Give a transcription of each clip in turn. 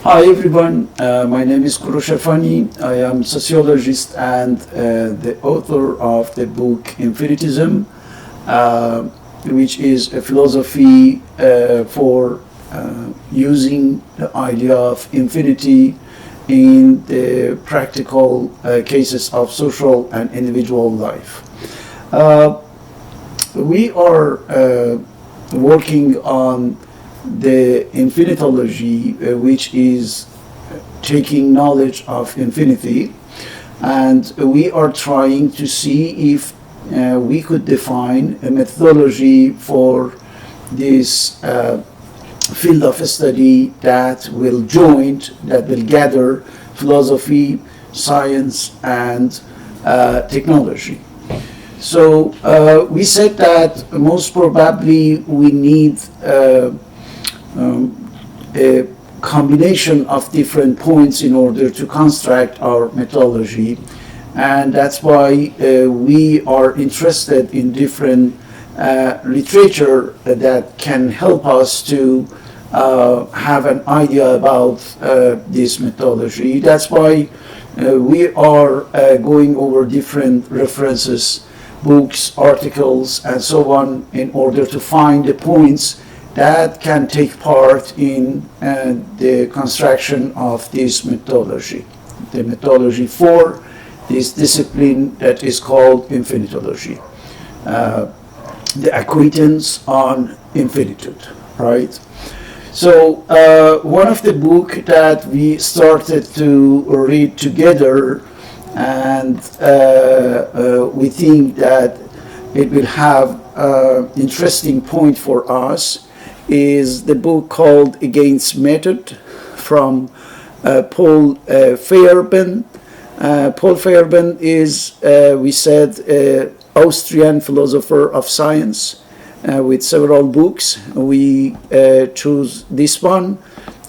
Hi everyone, my name is Korosh Erfani. I am sociologist and the author of the book Infinitylogy, which is a philosophy for using the idea of infinity in the practical cases of social and individual life. We are working on the Infinitylogy, which is taking knowledge of infinity, and we are trying to see if we could define a methodology for this field of study that will gather philosophy, science, and technology. So we said that most probably we need a combination of different points in order to construct our methodology, and that's why we are interested in different literature that can help us to have an idea about this methodology. That's why we are going over different references, books, articles, and so on, in order to find the points that can take part in the construction of this methodology, the methodology for this discipline that is called Infinitylogy, the acquaintance on infinitude, right? So one of the books that we started to read together, and we think that it will have interesting point for us, is the book called Against Method from Paul Feyerabend. Paul Feyerabend is, we said, an Austrian philosopher of science with several books. We choose this one,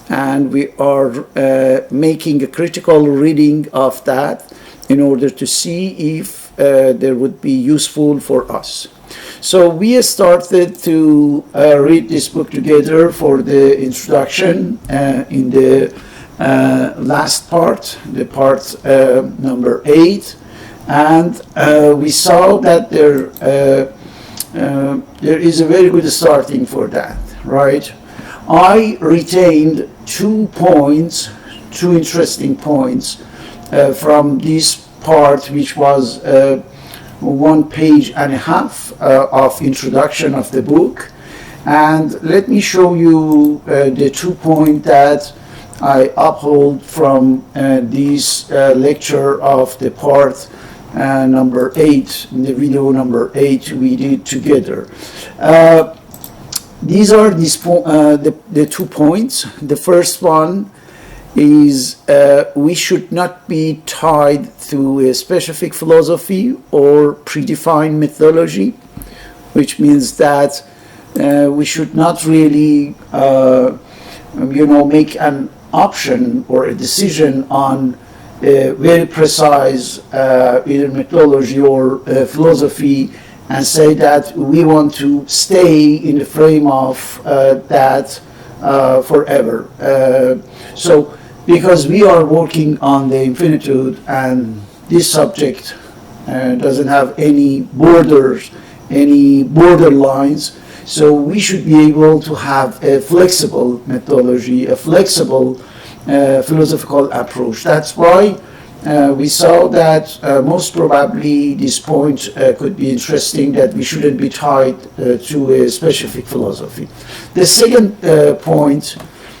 and we are making a critical reading of that in order to see if there would be useful for us. So we started to read this book together for the introduction in the last part, the part number 8, and we saw that there is a very good starting for that, right? I retained 2 points, 2 interesting points from this part, which was 1.5 pages of introduction of the book. And let me show you the 2 points that I uphold from this lecture of the part number 8, the video number 8 we did together. These are the 2 points. The first one is we should not be tied to a specific philosophy or predefined methodology, which means that we should not really make an option or a decision on a very precise either methodology or philosophy and say that we want to stay in the frame of that forever. So because we are working on the infinitude, and this subject doesn't have any borders, any borderlines, so we should be able to have a flexible methodology, a flexible philosophical approach. That's why we saw that most probably this point could be interesting, that we shouldn't be tied to a specific philosophy. The second point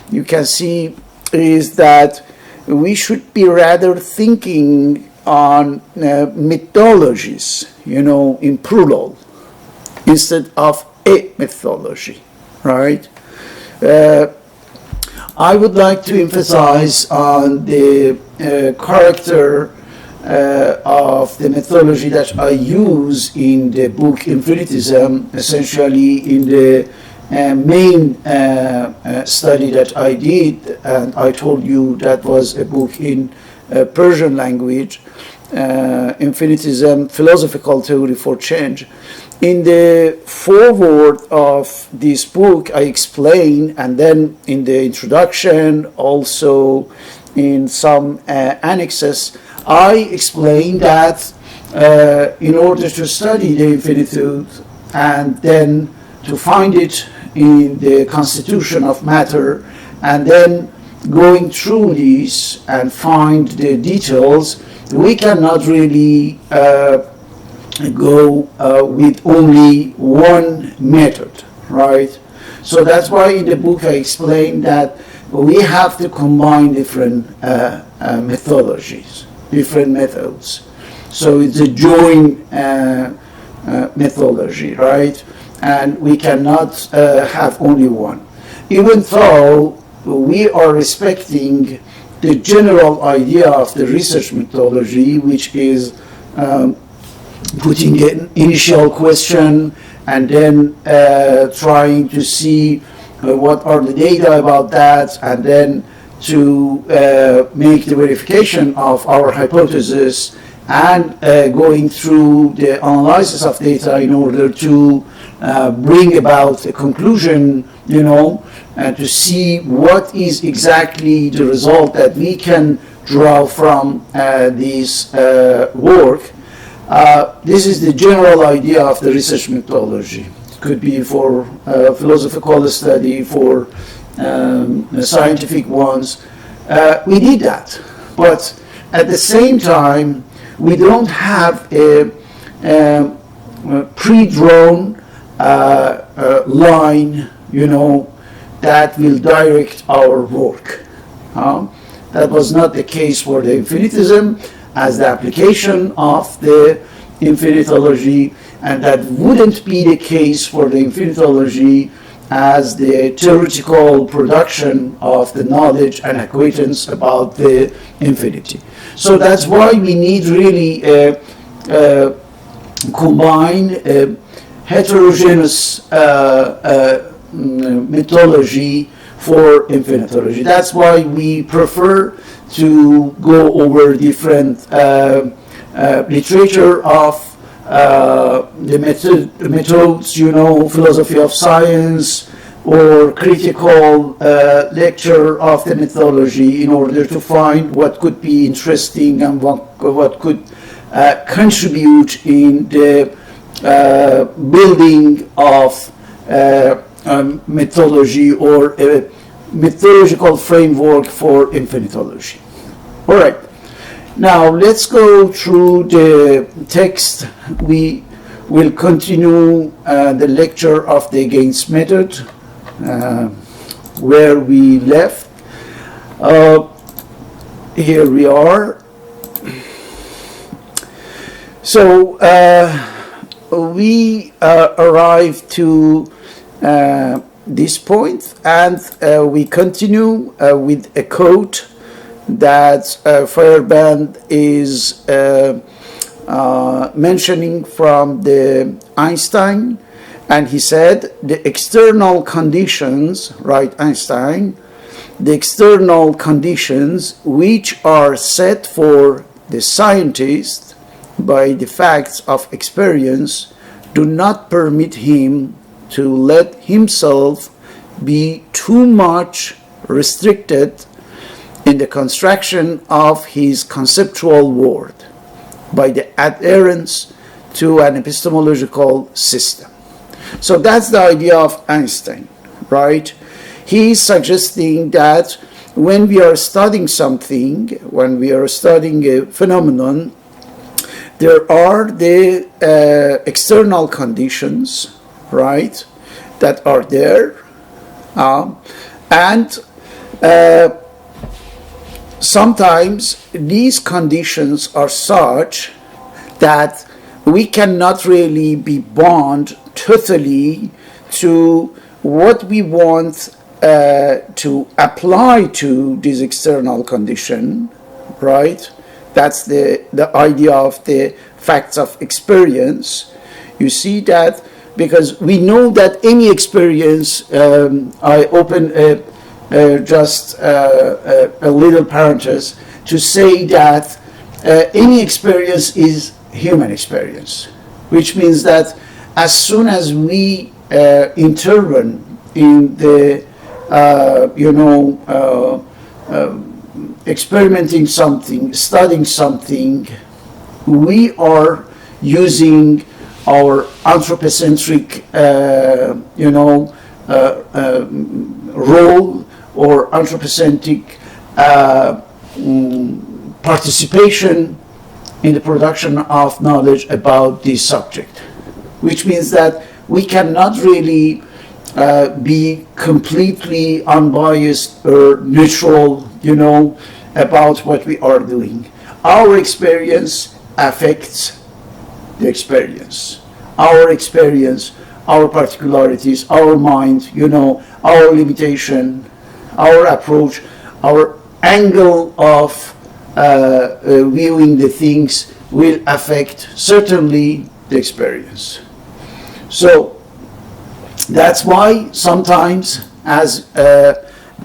you can see is that we should be rather thinking on methodologies, in plural, instead of a methodology, right? I would like to emphasize on the character of the methodology that I use in the book Infinitylogy, essentially in the main study that I did, and I told you that was a book in Persian language. infinitism philosophical theory for change. In the foreword of this book, I explain, and then in the introduction, also in some annexes, I explain that in order to study the infinitude and then to find it in the constitution of matter, and then going through these and find the details, we cannot really go with only one method, right? So that's why in the book I explained that we have to combine different methodologies, different methods. So it's a joint methodology, right? And we cannot have only one. Even though we are respecting the general idea of the research methodology, which is putting an initial question and then trying to see what are the data about that, and then to make the verification of our hypothesis, and going through the analysis of data in order to bring about a conclusion, and to see what is exactly the result that we can draw from this work. This is the general idea of the research methodology. It could be for philosophical study, for scientific ones. We did that, but at the same time, we don't have a pre-drawn line, that will direct our work. That was not the case for the infinitism as the application of the infinitylogy, and that wouldn't be the case for the infinitylogy as the theoretical production of the knowledge and acquaintance about the infinity. So that's why we need really combine heterogeneous methodology for infinitology. That's why we prefer to go over different literature of the methods, philosophy of science, or critical lecture of the methodology in order to find what could be interesting and what could contribute in the building of methodology or a methodological framework for infinitology. All right. Now let's go through the text. We will continue the lecture of the Gaines method where we left. Here we are. So we arrived to this point, and we continue with a quote that Feyerabend is mentioning from the Einstein, and he said the external conditions, right, Einstein, the external conditions which are set for the scientist by the facts of experience do not permit him to let himself be too much restricted in the construction of his conceptual world by the adherence to an epistemological system. So that's the idea of Einstein, right? He's suggesting that when we are studying something, when we are studying a phenomenon, there are the external conditions, right, that are there, and sometimes these conditions are such that we cannot really be bound totally to what we want to apply to this external condition, right? That's the idea of the facts of experience. You see that because we know that any experience, I open just a little parenthesis to say that any experience is human experience, which means that as soon as we intervene in the, experimenting something, studying something, we are using our anthropocentric, role or anthropocentric participation in the production of knowledge about this subject, which means that we cannot really be completely unbiased or neutral, about what we are doing. Our experience affects the experience. Our experience, our particularities, our mind, our limitation, our approach, our angle of viewing the things will affect certainly the experience. So that's why sometimes, as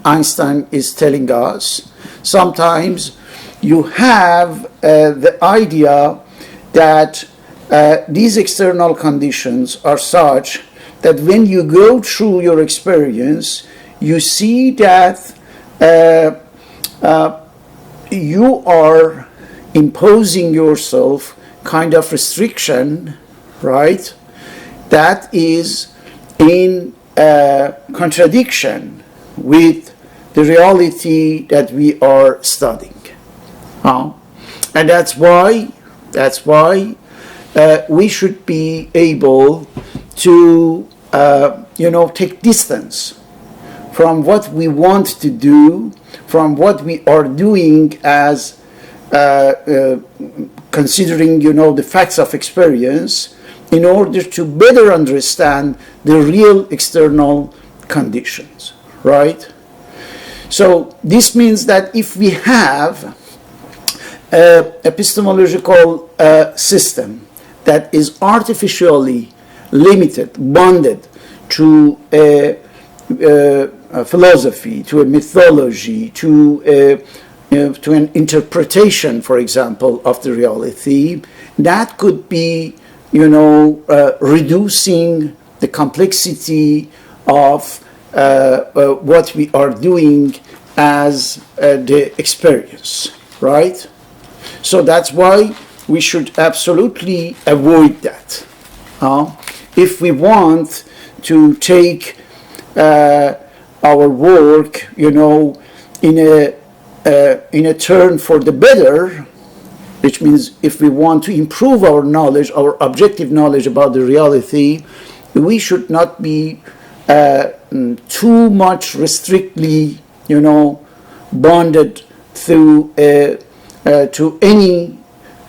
Einstein is telling us, sometimes you have the idea that these external conditions are such that when you go through your experience, you see that you are imposing yourself kind of restriction, right? That is in contradiction with the reality that we are studying. And that's why we should be able to take distance from what we want to do, from what we are doing as considering the facts of experience, in order to better understand the real external conditions, right? So this means that if we have an epistemological system that is artificially limited, bonded to a philosophy, to a mythology, to an interpretation, for example, of the reality, that could be, reducing the complexity of what we are doing as the experience, right? So that's why we should absolutely avoid that. If we want to take our work, in a turn for the better, which means if we want to improve our knowledge, our objective knowledge about the reality, we should not be too much restrictly, bonded to any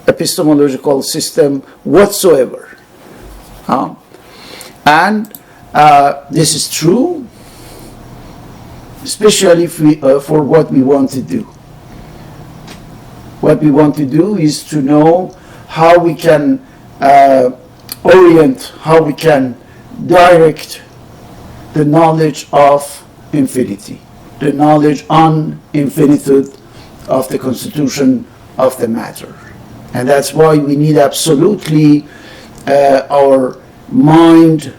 epistemological system whatsoever. And this is true, especially if for what we want to do. What we want to do is to know how we can orient, how we can direct the knowledge of infinity, the knowledge on infinitude of the constitution of the matter. And that's why we need absolutely our mind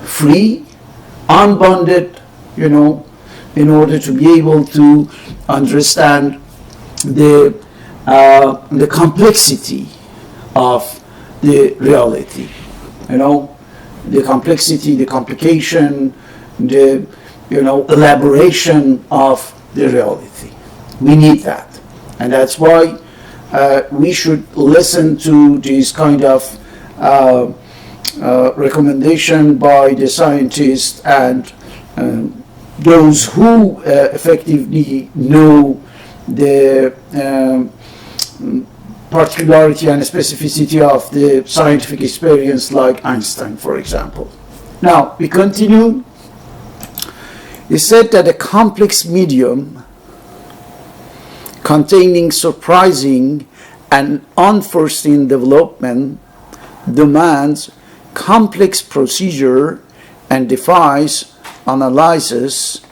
free, unbounded, in order to be able to understand the complexity of the reality, the complexity, the complication, the elaboration of the reality. We need that, and that's why we should listen to this kind of recommendation by the scientists and those who effectively know the particularity and specificity of the scientific experience, like Einstein, for example. Now, we continue. He said that a complex medium containing surprising and unforeseen development demands complex procedure and defies analysis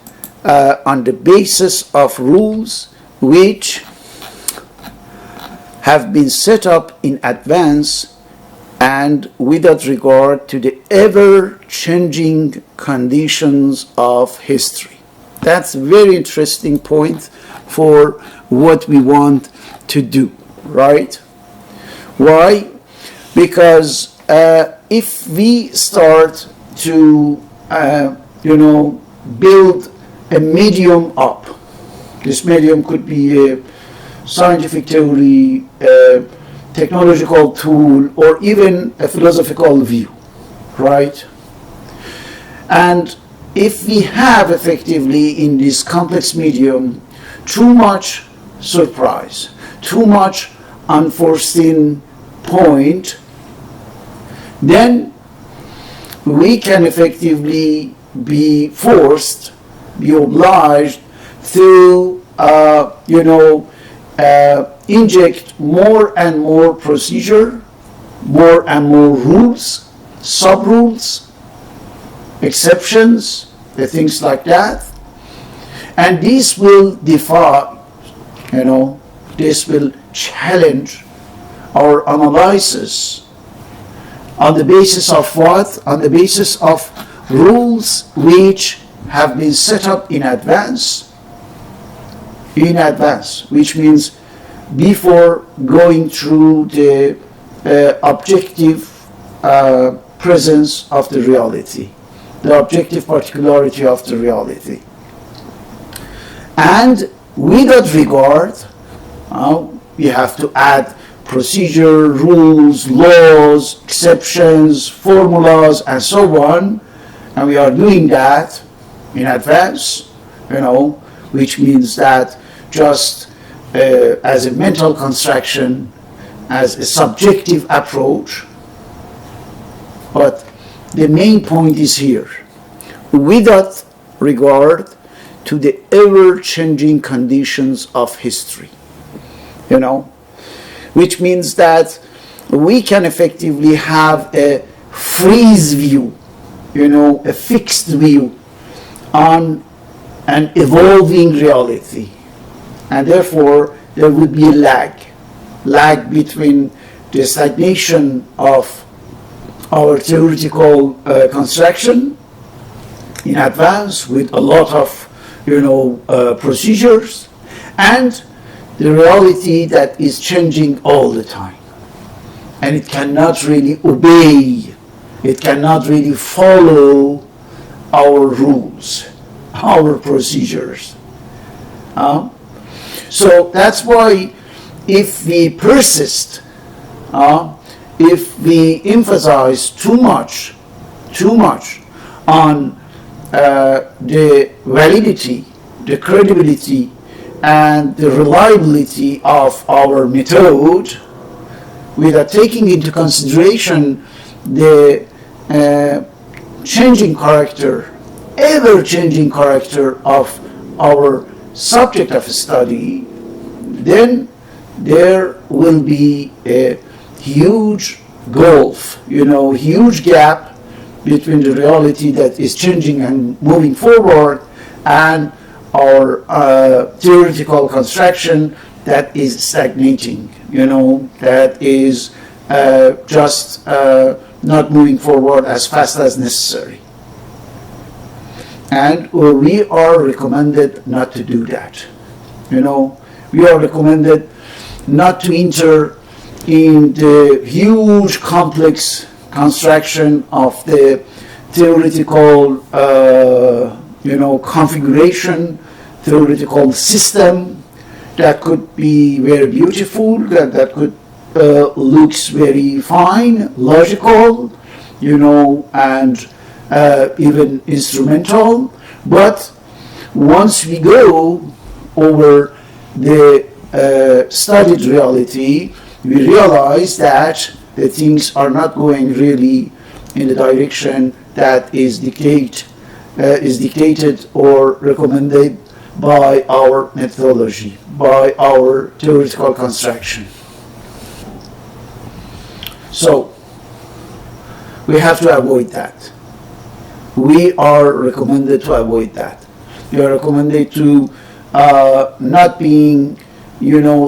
on the basis of rules which have been set up in advance and without regard to the ever-changing conditions of history. That's a very interesting point for what we want to do, right? Why? Because if we start to, build a medium up, this medium could be a scientific theory, a technological tool, or even a philosophical view, right? And if we have effectively in this complex medium too much surprise, too much unforeseen point, then we can effectively be forced, be obliged to, inject more and more procedure, more and more rules, sub-rules, exceptions, things like that. And this will defy, this will challenge our analysis on the basis of what? On the basis of rules which have been set up in advance, which means before going through the objective presence of the reality, the objective particularity of the reality. And without regard, we have to add procedure, rules, laws, exceptions, formulas, and so on. And we are doing that in advance, which means that just as a mental construction, as a subjective approach. But the main point is here, without regard to the ever-changing conditions of history, which means that we can effectively have a freeze view, a fixed view on an evolving reality. And therefore, there would be a lag between the stagnation of our theoretical construction in advance with a lot of, procedures, and the reality that is changing all the time. And it cannot really obey, it cannot really follow our rules, our procedures. So that's why if we persist, if we emphasize too much on the validity, the credibility, and the reliability of our method, without taking into consideration the changing character, ever-changing character of our subject of study, then there will be a huge gulf, huge gap between the reality that is changing and moving forward and our theoretical construction that is stagnating, that is just not moving forward as fast as necessary. And we are recommended not to do that. We are recommended not to enter in the huge complex construction of the theoretical configuration, theoretical system that could be very beautiful, that could looks very fine, logical, and even instrumental. But once we go over the studied reality, we realize that the things are not going really in the direction that is dictated or recommended by our methodology, by our theoretical construction. So we have to avoid that. We are recommended to avoid that. We are recommended to not being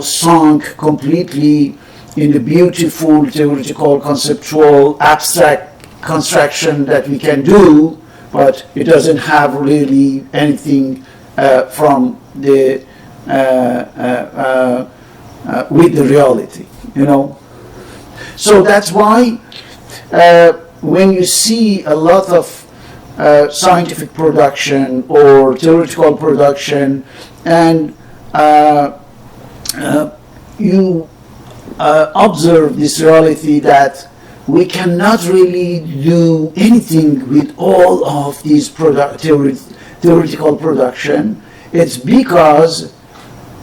sunk completely in the beautiful theoretical, conceptual, abstract construction that we can do, but it doesn't have really anything from the with the reality, So that's why when you see a lot of scientific production or theoretical production, and you observe this reality that we cannot really do anything with all of these theoretical production, it's because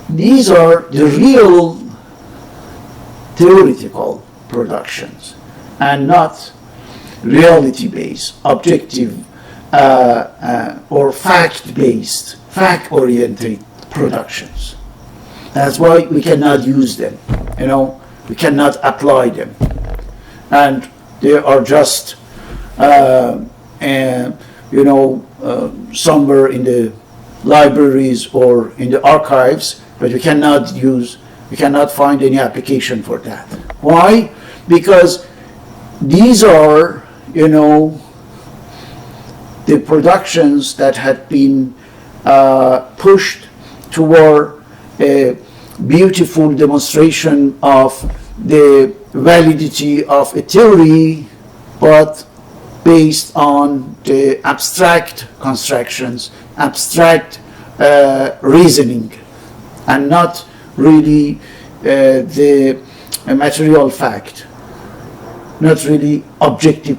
these are the real theoretical productions and not reality-based, objective, or fact-based, fact-oriented productions. That's why we cannot use them, we cannot apply them. And they are just, somewhere in the libraries or in the archives, but we cannot find any application for that. Why? Because these are, the productions that had been pushed toward a beautiful demonstration of the validity of a theory, but based on the abstract constructions, abstract reasoning, and not really the material fact, not really objective,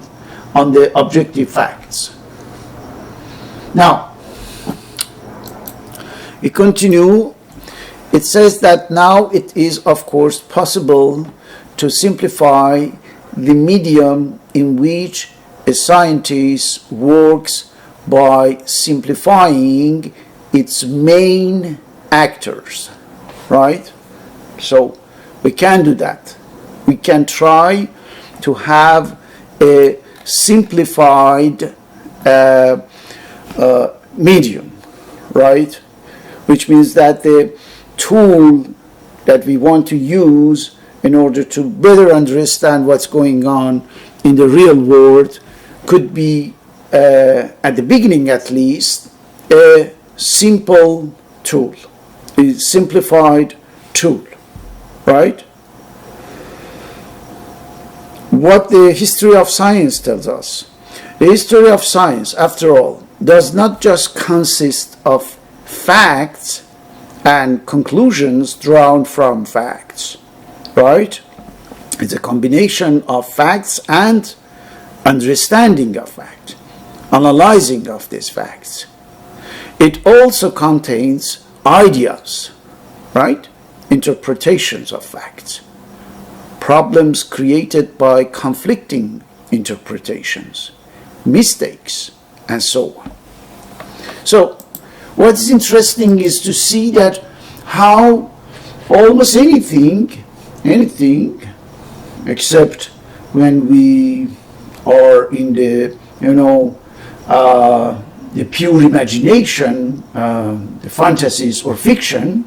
on the objective facts. Now, we continue. It says that now it is, of course, possible to simplify the medium in which a scientist works by simplifying its main actors, right? So we can do that. We can try to have a simplified medium, right? Which means that the tool that we want to use in order to better understand what's going on in the real world could be, at the beginning at least, a simple tool, a simplified tool, right? What the history of science tells us. The history of science, after all, does not just consist of facts and conclusions drawn from facts, right? It's a combination of facts and understanding of facts, analyzing of these facts. It also contains ideas, right? Interpretations of facts, problems created by conflicting interpretations, mistakes, and so on. So, what's interesting is to see that how almost anything, except when we are in the, the pure imagination, the fantasies or fiction,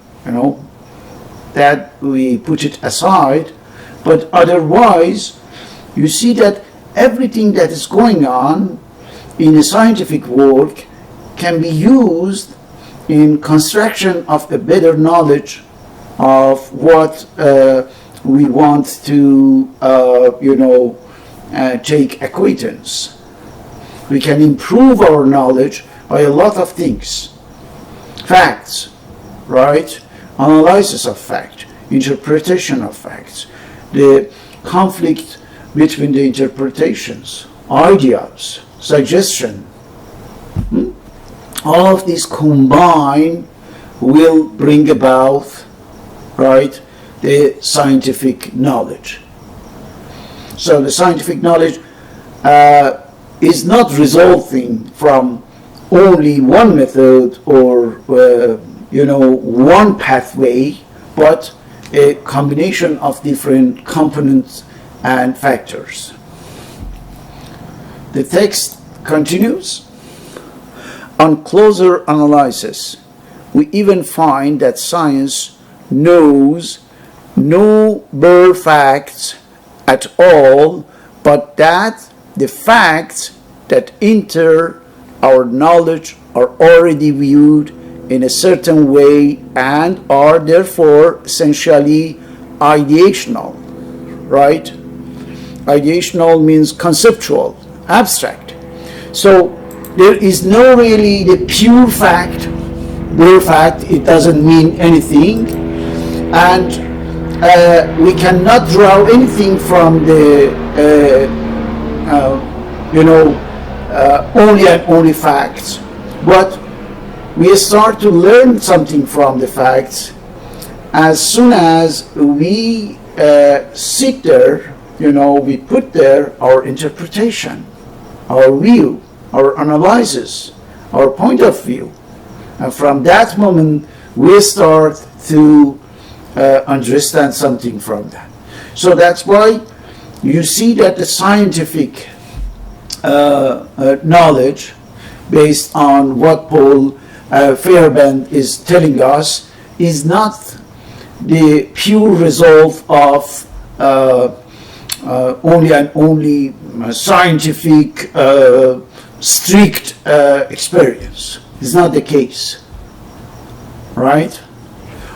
that we put it aside, but otherwise, you see that everything that is going on in a scientific work can be used in construction of a better knowledge of what we want to, take acquaintance. We can improve our knowledge by a lot of things. Facts, right? Analysis of fact, interpretation of facts, the conflict between the interpretations, ideas, suggestion. All of these combined will bring about, right, the scientific knowledge. So the scientific knowledge is not resulting from only one method or one pathway, but a combination of different components and factors. The text continues. On closer analysis, we even find that science knows no bare facts at all, but that the facts that enter our knowledge are already viewed in a certain way and are therefore essentially ideational, right? Ideational means conceptual, abstract. So there is no really the pure fact, bare fact, it doesn't mean anything, and we cannot draw anything from the only and only facts, but we start to learn something from the facts as soon as we sit there, we put there our interpretation, our view, our analysis, our point of view. And from that moment, we start to understand something from that. So that's why you see that the scientific knowledge, based on what Paul Feyerabend is telling us, is not the pure result of only and only scientific, strict experience. It's not the case, right?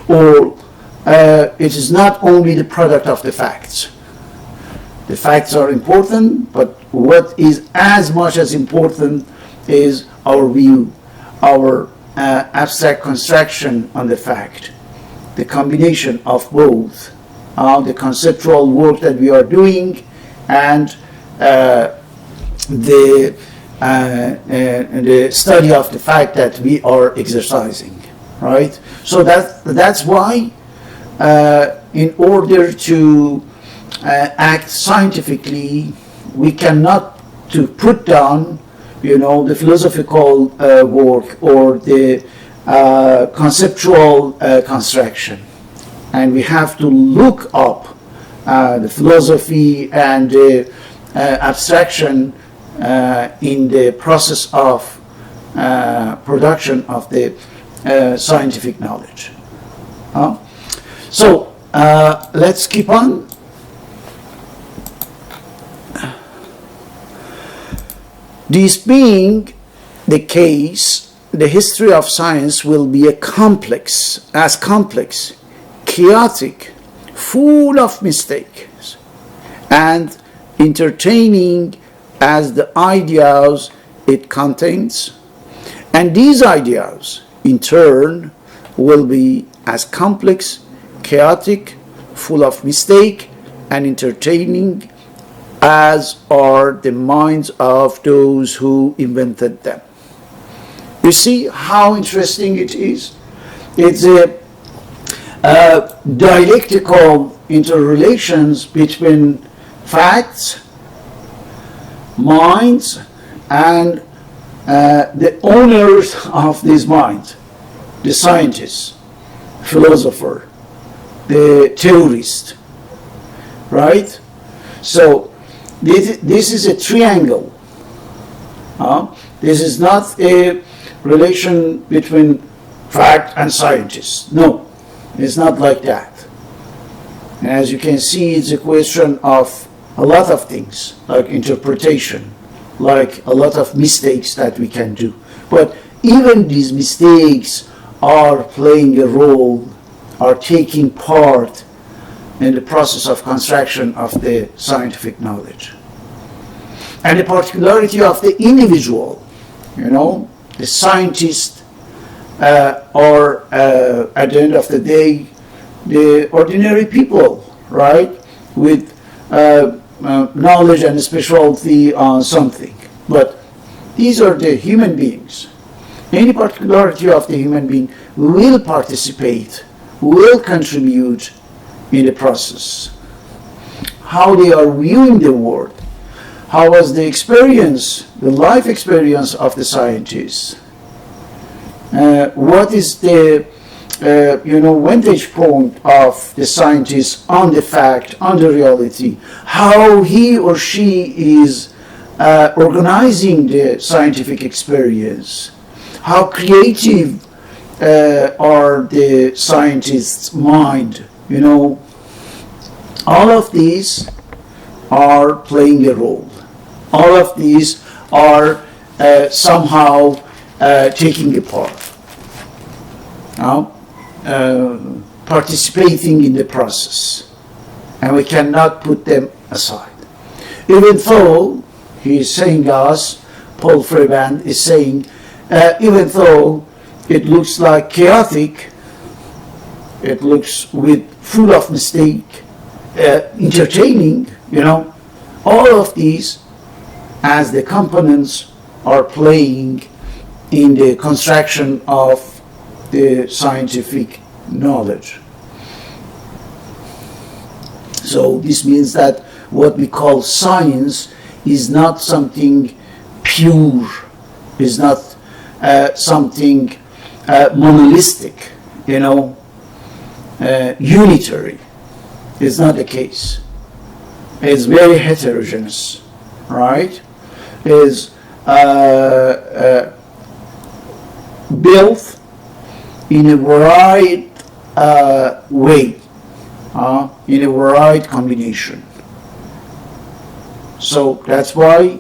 Or it is not only the product of the facts. The facts are important, but what is as much as important is our view, our abstract construction on the fact, the combination of both, the conceptual work that we are doing and the study of the fact that we are exercising, right? So that's why in order to act scientifically, we cannot to put down the philosophical work or the conceptual construction. And we have to look up the philosophy and the abstraction in the process of production of the scientific knowledge. So let's keep on. This being the case, the history of science will be complex, chaotic, full of mistakes, and entertaining as the ideas it contains. And these ideas, in turn, will be as complex, chaotic, full of mistake, and entertaining as are the minds of those who invented them. You see how interesting it is? It's a dialectical interrelations between facts, minds, and the owners of these minds, the scientist, philosopher, the theorist, right? So this is a triangle. This is not a relation between fact and scientist. No, it's not like that. And as you can see, it's a question of a lot of things, like interpretation, like a lot of mistakes that we can do. But even these mistakes are playing a role, are taking part in the process of construction of the scientific knowledge. And the particularity of the individual, the scientist are at the end of the day the ordinary people, right, with knowledge and specialty on something. But these are the human beings. Any particularity of the human being will participate, will contribute in the process. How they are viewing the world, how was the experience, the life experience of the scientists, what is the vantage point of the scientist on the fact, on the reality, how he or she is organizing the scientific experience, how creative are the scientist's mind? You know, all of these are playing a role. All of these are somehow taking a part, participating in the process, and we cannot put them aside. Even though he is saying us, Paul Feyerabend is saying, even though it looks like chaotic, it looks full of mistake, entertaining, you know, all of these as the components are playing in the construction of the scientific knowledge. So this means that what we call science is not something pure, is not something monolithic, you know, unitary. It's not the case. It's very heterogeneous, right? Is built in a varied way, in a varied combination. So that's why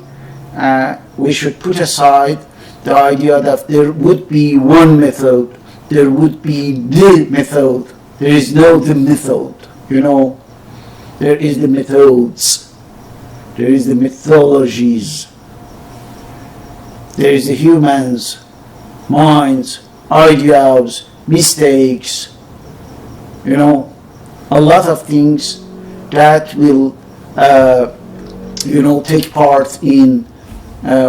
we should put aside the idea that there would be one method, there would be the method. There is no the method, you know. There is the methods. There is the methodologies. There is the humans, minds, ideas, mistakes, you know, a lot of things that will, you know, take part in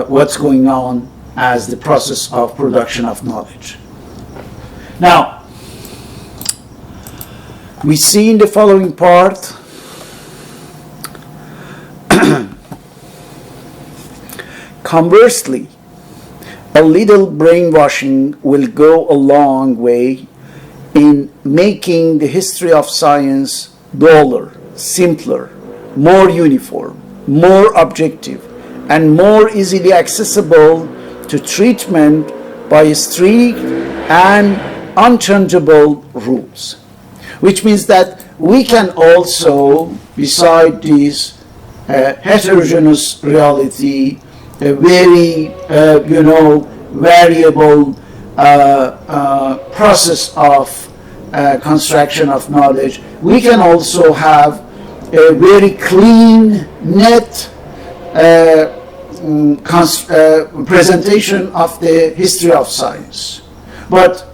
what's going on as the process of production of knowledge. Now, we see in the following part conversely, a little brainwashing will go a long way in making the history of science duller, simpler, more uniform, more objective, and more easily accessible to treatment by strict and unchangeable rules. Which means that we can also, beside this heterogeneous reality, a very, you know, variable process of construction of knowledge, we can also have a very clean, net presentation of the history of science. But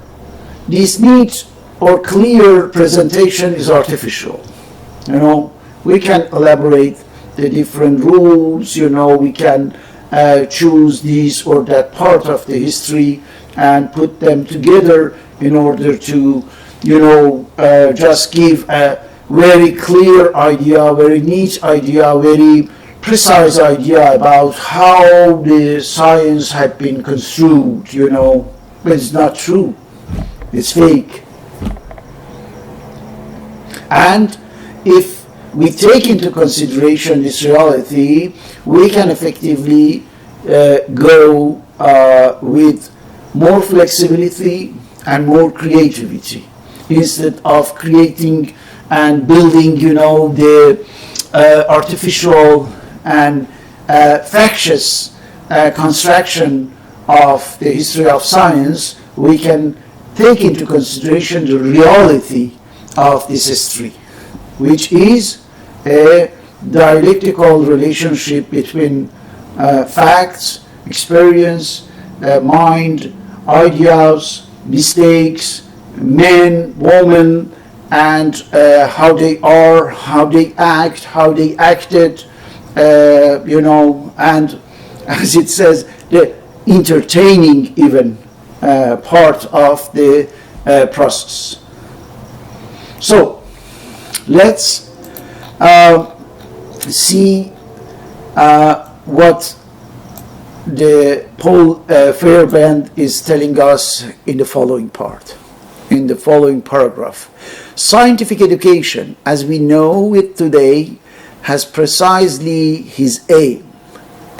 this neat or clear presentation is artificial. You know, we can elaborate the different rules, you know, we can choose this or that part of the history and put them together in order to, you know, just give a very clear idea, very neat idea, very precise idea about how the science had been construed, you know, but it's not true. It's fake. And if we take into consideration this reality, we can effectively go with more flexibility and more creativity instead of creating and building, you know, the artificial and factious construction of the history of science. We can take into consideration the reality of this history, which is a dialectical relationship between facts, experience, mind, ideas, mistakes, men, women, and how they are, how they act, how they acted, you know, and as it says, the entertaining even part of the process. So let's see what the Paul Feyerabend is telling us in the following part, in the following paragraph. Scientific education, as we know it today, has precisely his aim,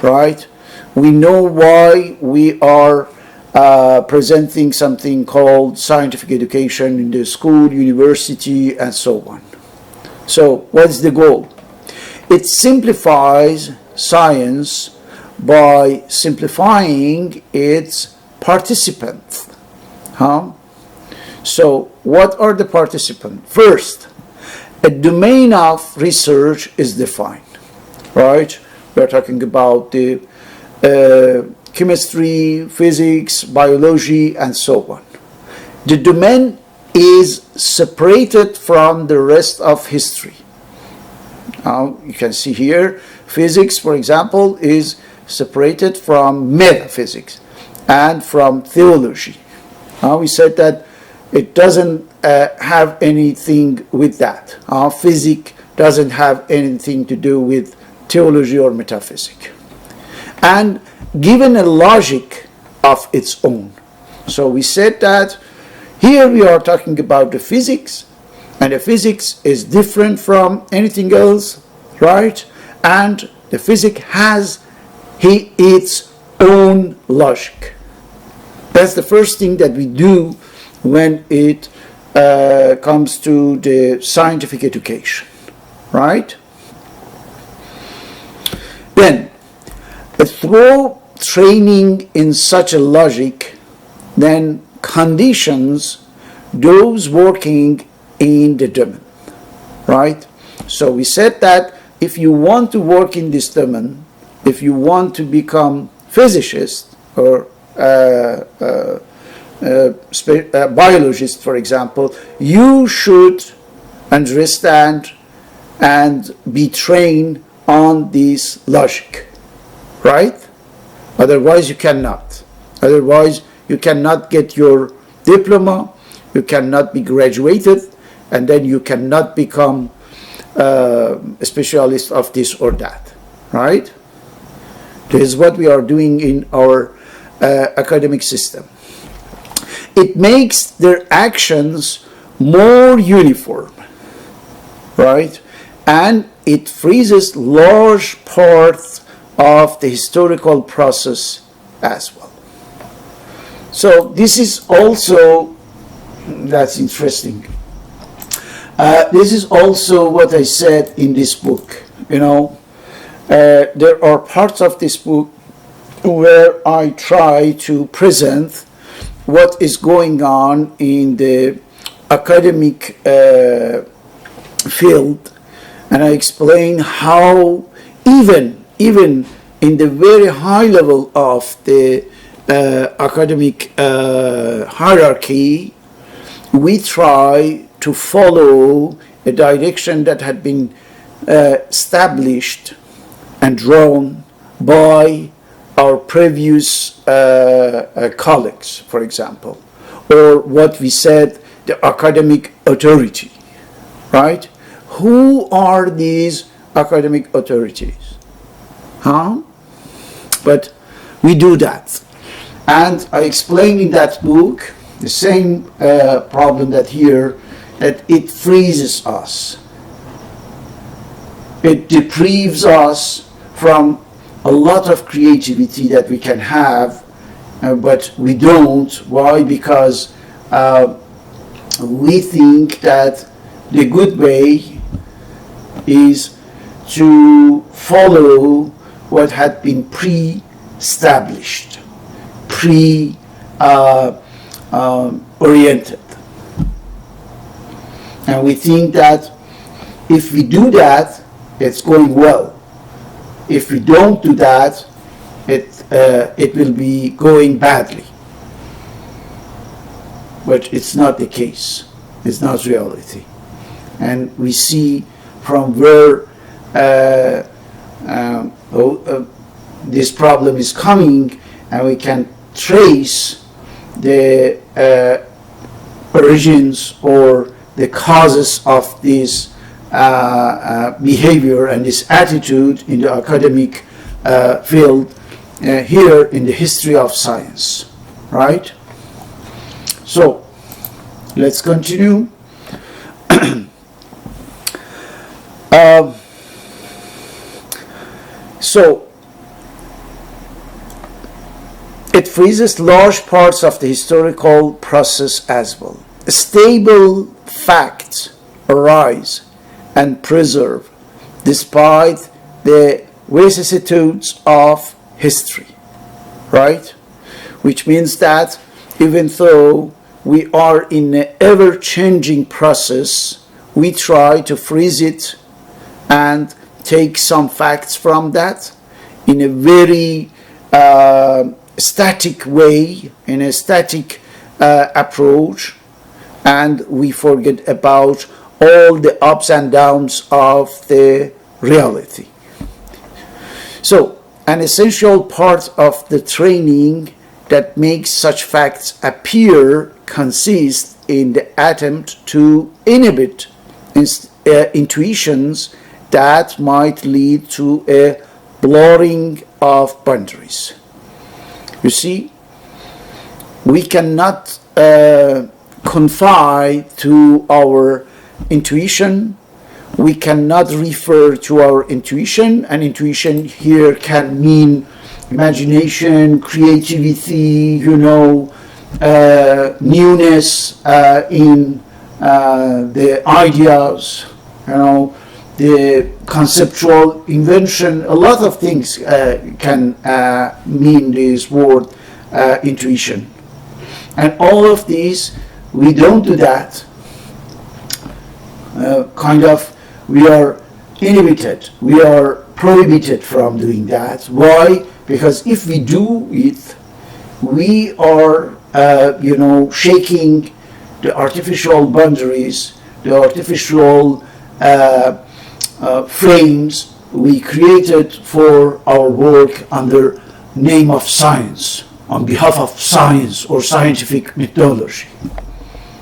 right? We know why we are presenting something called scientific education in the school, university, and so on. So what's the goal? It simplifies science by simplifying its participants. So what are the participants? First, a domain of research is defined, right? We're talking about the chemistry, physics, biology, and so on. The domain is separated from the rest of history. Now, you can see here, physics, for example, is separated from metaphysics and from theology. Now, we said that it doesn't have anything with that. Physics doesn't have anything to do with theology or metaphysics. And given a logic of its own. So we said that here we are talking about the physics, and the physics is different from anything else, right? And the physics has its own logic. That's the first thing that we do when it comes to the scientific education, right? Then, through training in such a logic, then conditions those working in the domain, right? So we said that if you want to work in this domain, if you want to become physicist or biologist, for example, you should understand and be trained on this logic, right? Otherwise you cannot. Otherwise you cannot get your diploma, you cannot be graduated, and then you cannot become a specialist of this or that, right? This is what we are doing in our academic system. It makes their actions more uniform, right? And it freezes large parts of the historical process as well. So this is also, that's interesting. This is also what I said in this book. There are parts of this book where I try to present what is going on in the academic field, and I explain how even in the very high level of the academic hierarchy, we try to follow a direction that had been established and drawn by our previous colleagues, for example, or what we said, the academic authority, right? Who are these academic authorities? But we do that. And I explained in that book the same problem that here, that it freezes us. It deprives us from a lot of creativity that we can have, but we don't. Why? Because we think that the good way is to follow what had been pre-established, oriented. And we think that if we do that, it's going well. If we don't do that, it will be going badly. But it's not the case. It's not reality. And we see from where this problem is coming, and we can trace the origins or the causes of this behavior and this attitude in the academic field here in the history of science, right? So let's continue. So It freezes large parts of the historical process as well. Stable facts arise and preserve despite the vicissitudes of history, right? Which means that even though we are in an ever-changing process, we try to freeze it and take some facts from that in a very static way, in a static approach, and we forget about all the ups and downs of the reality. So, an essential part of the training that makes such facts appear consists in the attempt to inhibit intuitions that might lead to a blurring of boundaries. You see, we cannot confine to our intuition. We cannot refer to our intuition, and intuition here can mean imagination, creativity, newness in the ideas, the conceptual invention. A lot of things can mean this word intuition. And all of these, we don't do that. We are inhibited, we are prohibited from doing that. Why? Because if we do it, we are, shaking the artificial boundaries, the artificial frames we created for our work under name of science, on behalf of science or scientific methodology.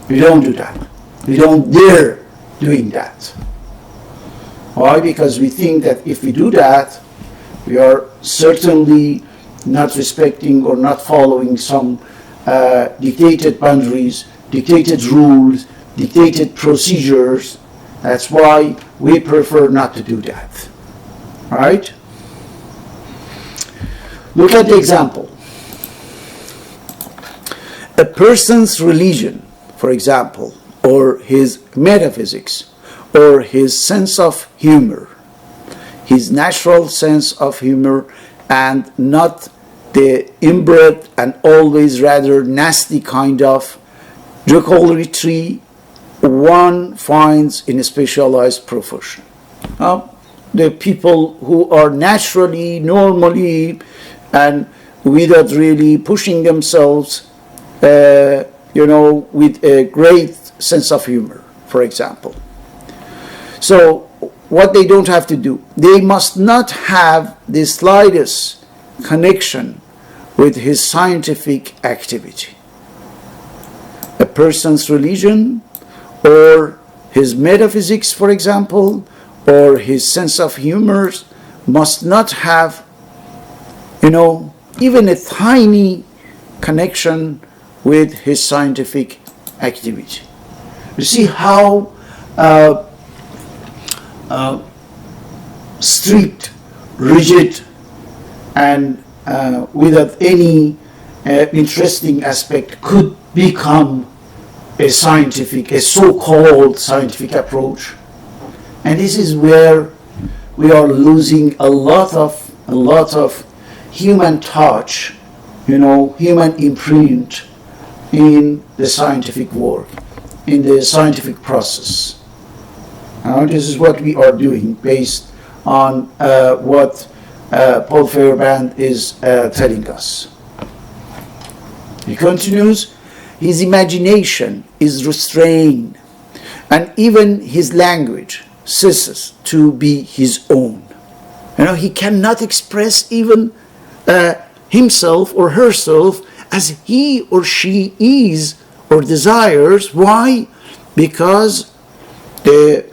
We don't do that. We don't dare doing that. Why? Because we think that if we do that, we are certainly not respecting or not following some dictated boundaries, dictated rules, dictated procedures. That's why we prefer not to do that. Right? Look at the example. A person's religion, for example, or his metaphysics, or his sense of humor, his natural sense of humor, and not the inbred and always rather nasty kind of jocularity one finds in a specialized profession. The people who are naturally, normally, and without really pushing themselves, with a great sense of humor, for example. So what they don't have to do, they must not have the slightest connection with his scientific activity. A person's religion or his metaphysics, for example, or his sense of humor must not have, even a tiny connection with his scientific activity. You see how strict, rigid, and without any interesting aspect could become a so-called scientific approach. And this is where we are losing a lot of human touch, human imprint in the scientific work, in the scientific process. This is what we are doing based on what Paul Feyerabend is telling us. He continues, his imagination is restrained, and even his language ceases to be his own. He cannot express even himself or herself as he or she is or desires. Why? Because the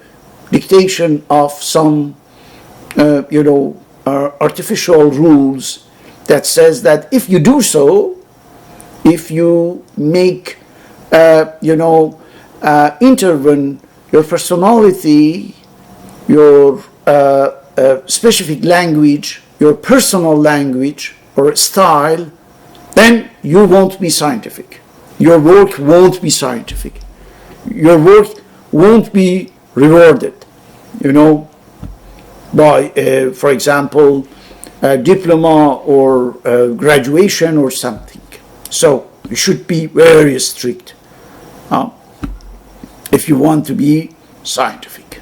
dictation of some artificial rules that says that if you do so, if you make intervene your personality, your specific language, your personal language or style, then you won't be scientific. Your work won't be scientific. Your work won't be rewarded, by, for example, a diploma or graduation or something. So you should be very strict if you want to be scientific.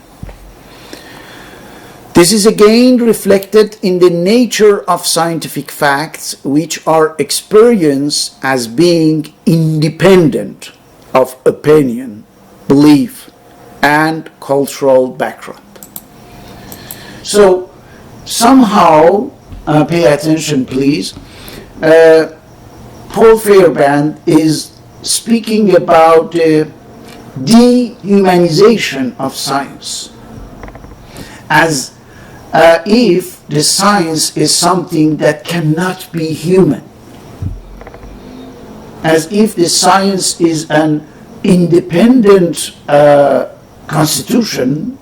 This is again reflected in the nature of scientific facts, which are experienced as being independent of opinion, belief, and cultural background. So somehow, pay attention please, Paul Feyerabend is speaking about the dehumanization of science, as if the science is something that cannot be human, as if the science is an independent constitution,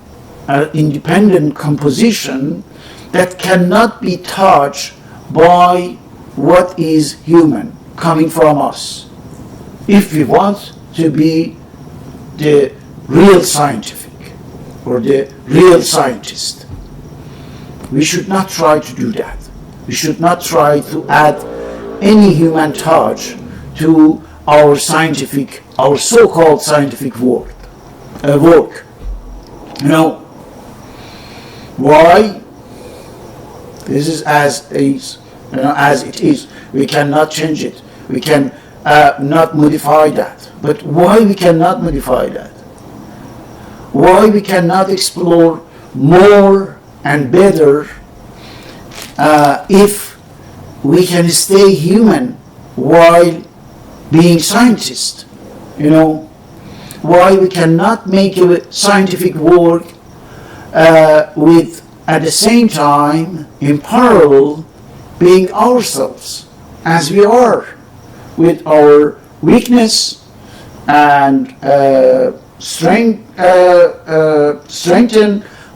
an independent composition that cannot be touched by what is human coming from us, if we want to be the real scientific or the real scientist. We should not try to do that. We should not try to add any human touch to our so-called scientific work. Why? This is as it is. We cannot change it. We can not modify that. But why we cannot modify that? Why we cannot explore more and better if we can stay human while being scientists? Why we cannot make a scientific work with, at the same time, in parallel, being ourselves as we are, with our weakness and strengthen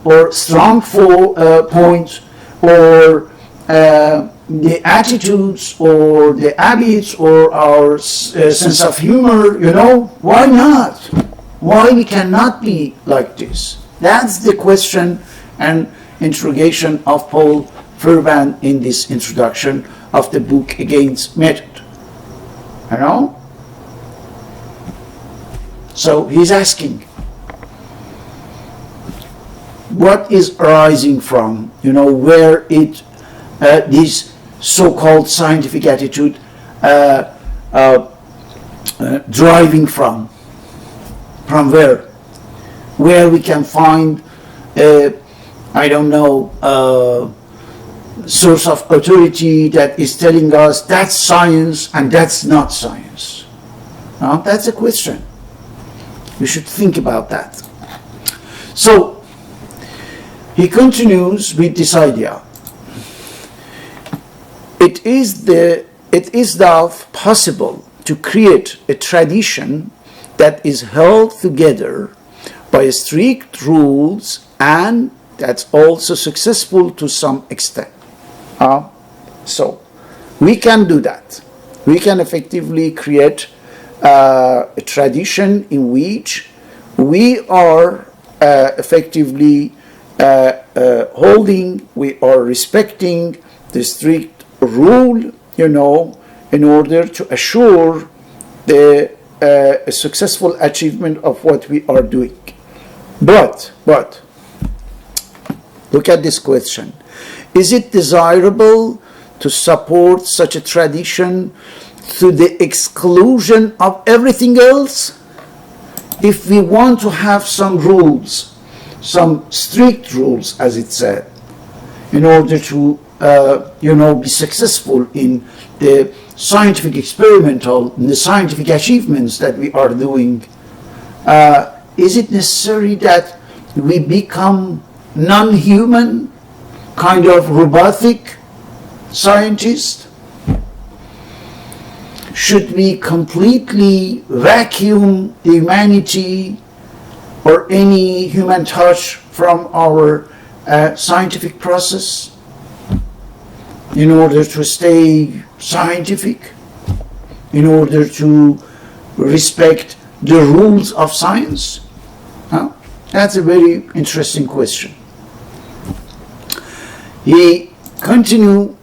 or strong points, or the attitudes or the habits or our sense of humor. Why not? Why we cannot be like this? That's the question and interrogation of Paul Feyerabend in this introduction of the book Against Method. So he's asking, what is arising from, where this so-called scientific attitude driving from where we can find, source of authority that is telling us that's science and that's not science. That's a question. We should think about that. So he continues with this idea. It is thus possible to create a tradition that is held together by strict rules, and that's also successful to some extent. So we can do that. We can effectively create a tradition in which we are effectively we are respecting the strict rule, in order to assure the successful achievement of what we are doing. But look at this question. Is it desirable to support such a tradition to the exclusion of everything else? If we want to have some rules, some strict rules, as it said, in order to be successful in the scientific the scientific achievements that we are doing, is it necessary that we become non-human, kind of robotic scientist? Should we completely vacuum humanity or any human touch from our scientific process in order to stay scientific? in order to respect the rules of science? Huh? That's a very interesting question. He continued,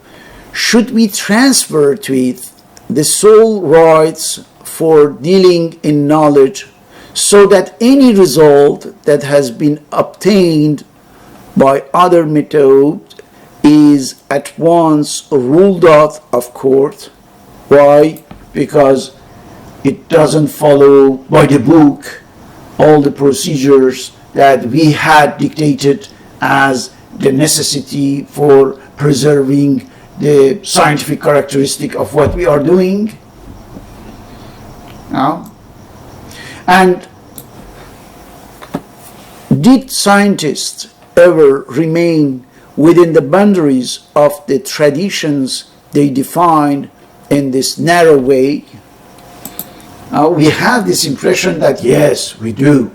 should we transfer to it the sole rights for dealing in knowledge so that any result that has been obtained by other methods is at once ruled out of court? Why? Because it doesn't follow by the book all the procedures that we had dictated as the necessity for preserving the scientific characteristic of what we are doing. Now, and did scientists ever remain within the boundaries of the traditions they defined in this narrow way? We have this impression that yes, we do.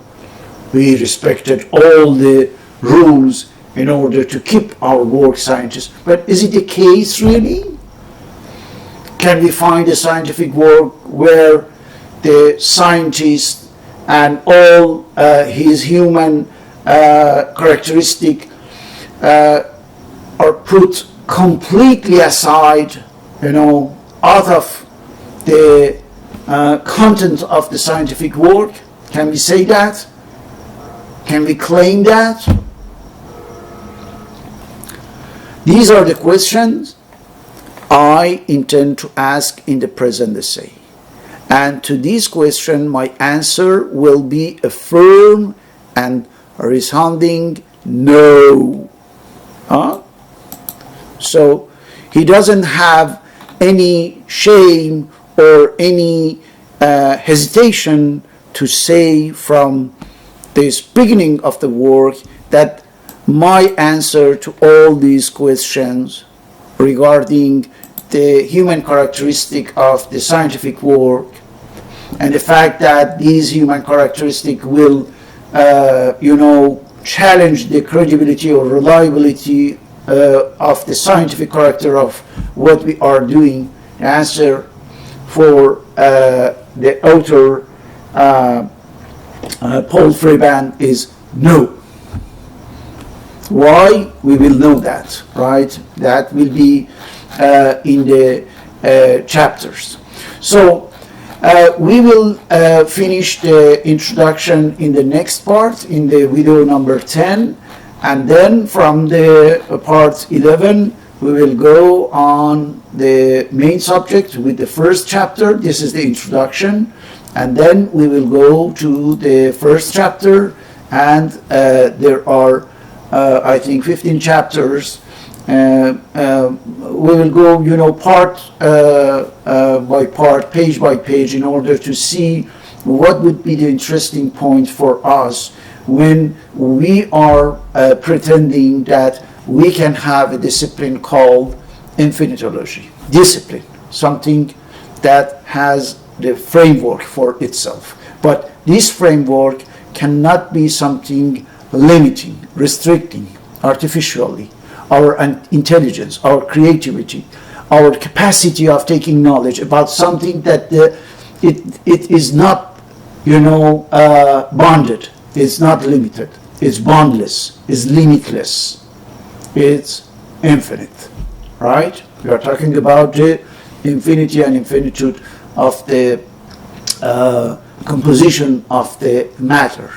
We respected all the rules in order to keep our work scientists. But is it the case really? Can we find a scientific work where the scientist and all his human characteristic are put completely aside, out of the content of the scientific work? Can we say that? Can we claim that? These are the questions I intend to ask in the present essay. And to this question, my answer will be a firm and resounding no. So he doesn't have any shame or any hesitation to say from this beginning of the work that my answer to all these questions regarding the human characteristic of the scientific work and the fact that these human characteristics will, challenge the credibility or reliability of the scientific character of what we are doing. The answer for the author, Paul Feyerabend, is no. Why? We will know that, right? That will be in the chapters. So we will finish the introduction in the next part, in the video number 10, and then from the part 11 we will go on the main subject with the first chapter. This is the introduction, and then we will go to the first chapter, and there are I think 15 chapters. We will go, part by part, page by page, in order to see what would be the interesting point for us when we are pretending that we can have a discipline called Infinitylogy. Discipline, something that has the framework for itself. But this framework cannot be something limiting, restricting artificially our intelligence, our creativity, our capacity of taking knowledge about something that it is not, bounded, it's not limited, it's boundless, it's limitless, it's infinite, right? We are talking about the infinity and infinitude of the composition of the matter.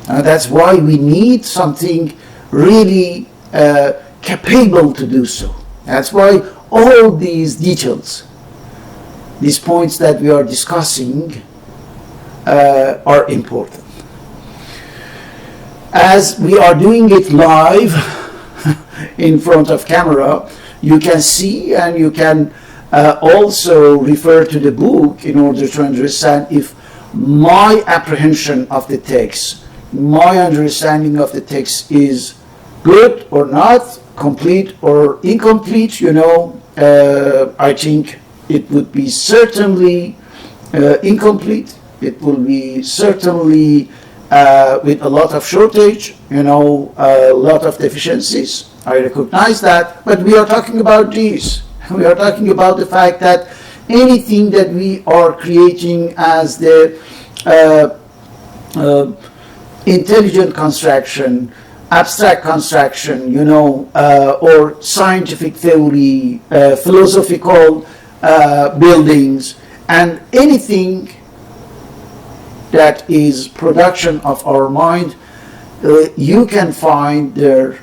That's why we need something really capable to do so. That's why all these details, these points that we are discussing, are important. As we are doing it live in front of camera, you can see and you can also refer to the book in order to understand if my apprehension of the text, my understanding of the text is good or not, complete or incomplete. I think it would be certainly incomplete. It will be certainly with a lot of shortage, a lot of deficiencies. I recognize that, but we are talking about these. We are talking about the fact that anything that we are creating as the intelligent construction, abstract construction, or scientific theory, philosophical buildings, and anything that is production of our mind, you can find there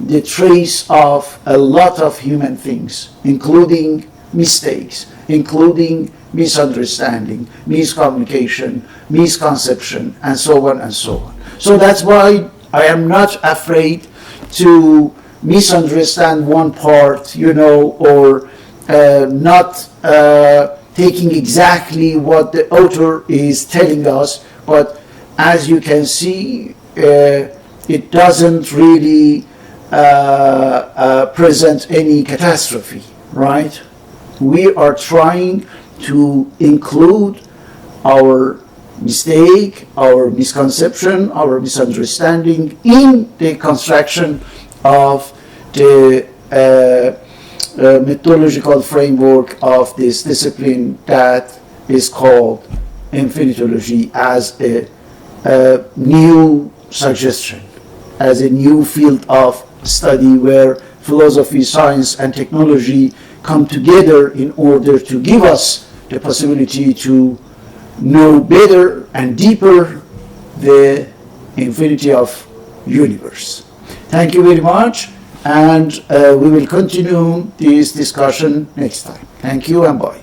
the trace of a lot of human things, including mistakes, including misunderstanding, miscommunication, misconception, and so on and so on. So that's why I am not afraid to misunderstand one part, or not taking exactly what the author is telling us, but as you can see, it doesn't really present any catastrophe, right? We are trying to include our mistake, our misconception, our misunderstanding in the construction of the methodological framework of this discipline that is called Infinitylogy, as a new suggestion, as a new field of study where philosophy, science, and technology come together in order to give us the possibility to know better and deeper the infinity of universe. Thank you very much, and we will continue this discussion next time. Thank you and bye.